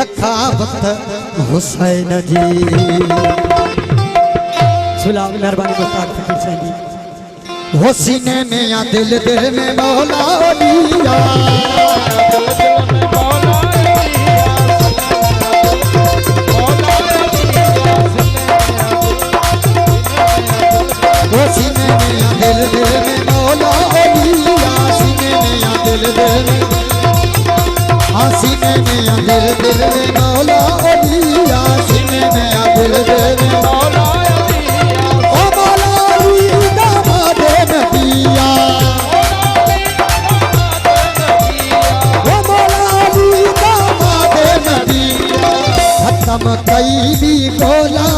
सखावत हुसैन जी। सुलाम मेहरबानी मुश्ताक फकीर हुसैन जी। हो सीने में या दिल दिल में मौला लिया, वो सीने में या दिल दिल में मौला लिया, सीने में या दिल दिल में, हाँ सीने में या दिल दिल में मौला लिया, सीने में या दिल दिल में मौला लिया। ओ मौला अली दामादे नबिया, ओ मौला अली दामादे नबिया। खत्म कई भी गोला,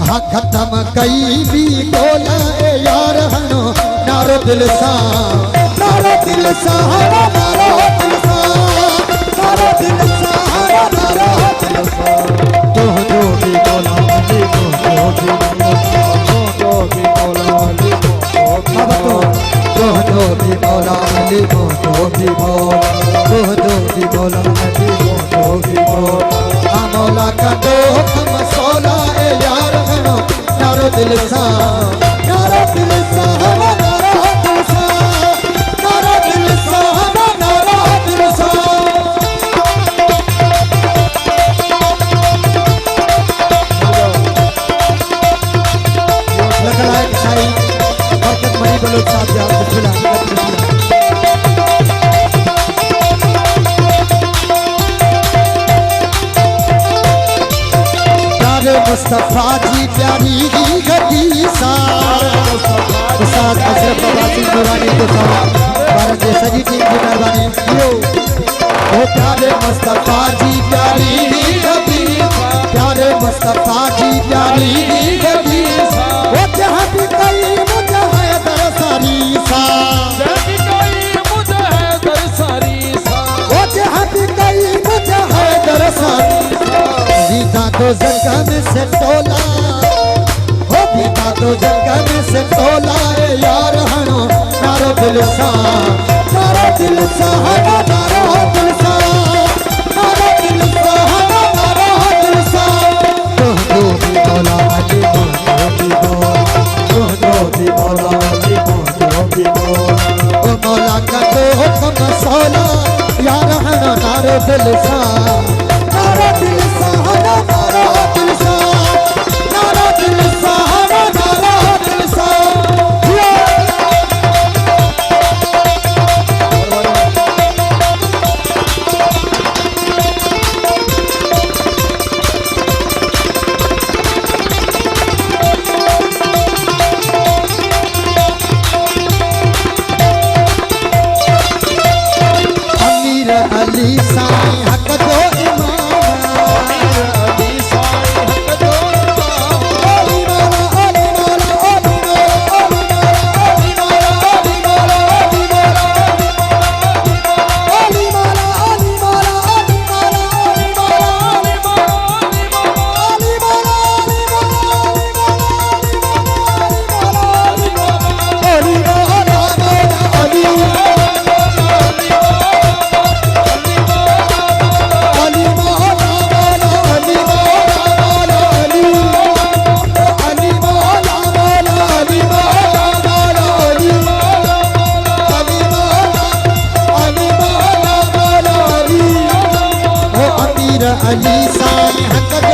हाँ खत्म कई भी गोला ए यार हनो नारो दिल सा, नारो दिल सा, नारो दिल सा, नारो दिल सा, नारो दिल सा। तो जो भी गोला अली को, जो भी गोला अली को, अब तो जो भी गोला अली को, जो भी गोला, जो भी गोला अली को, जो भी गोला। हाँ मौला का दो हम सोला ए यार हनो नारो दिल सा, नारो दिल सा, नारो दिल सा, नारो दिल सा, नारो दिल सा। लगा है साई बरकत मणि बलोच साहब जी आपको खिला मुस्तफा जी प्यारी हदीसा, उस्ताद अशरफ अब्बासी नूरानी के साथ भारत के सजी टीम की मेहरबानी। ओ प्यारे मुस्तफा जी प्यारी हदीसा, प्यारे मुस्तफा जी प्यारी हदीसा। वो जहाँ भी कहीं मुझे है दरसारी सा, वो जहाँ भी कहीं मुझे है दरसारी। बीता तो जगह में से तोला, हो बीता तो जगह में से तोला ए यार हनो नारो दिल सा, नारो दिल सा, नारो दिल सा, नारो दिल सा, नारो दिल सा। तो भी बोला अली को, तो भी बोला, तो भी बोला अली को, तो भी बोला। ओ मौला का तो हुक्म सोला यार हनो नारो दिल सा, नारो दिल सा, नारो दिल सा, नारो दिल सा, नारो दिल सा। अमीर अली साईं हक जो अली साईं हक जो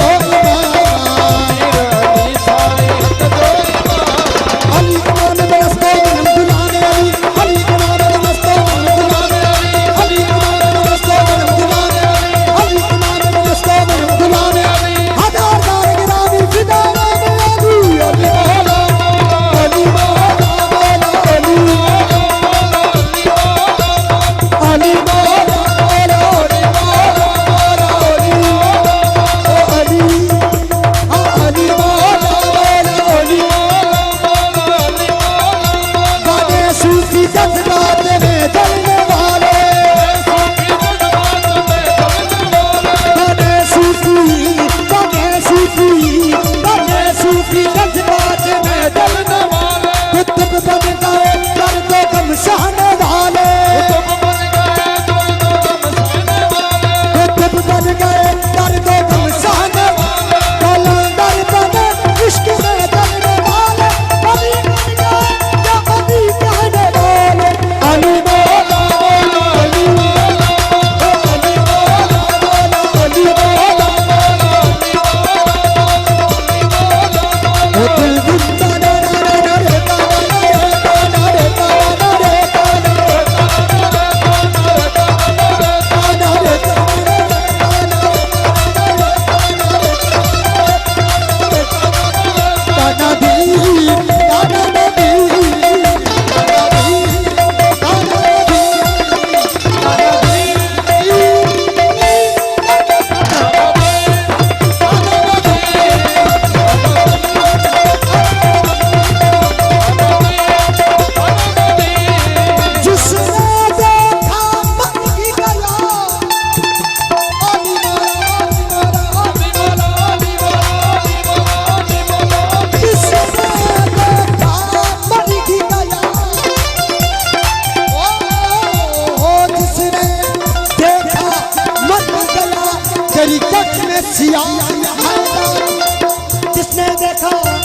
अली कुमार नमस्ते गुलाने अली, अली कुमार नमस्ते गुलाने अली, अली कुमार नमस्ते गुलाने अली, अली कुमार नमस्ते गुलाने अली। हजार बार गिरावी फिदा नाम अली, अली मौला, अली मौला, अली मौला, अली मौला, अली मौला, अली सिया हैदर, जिसने देखा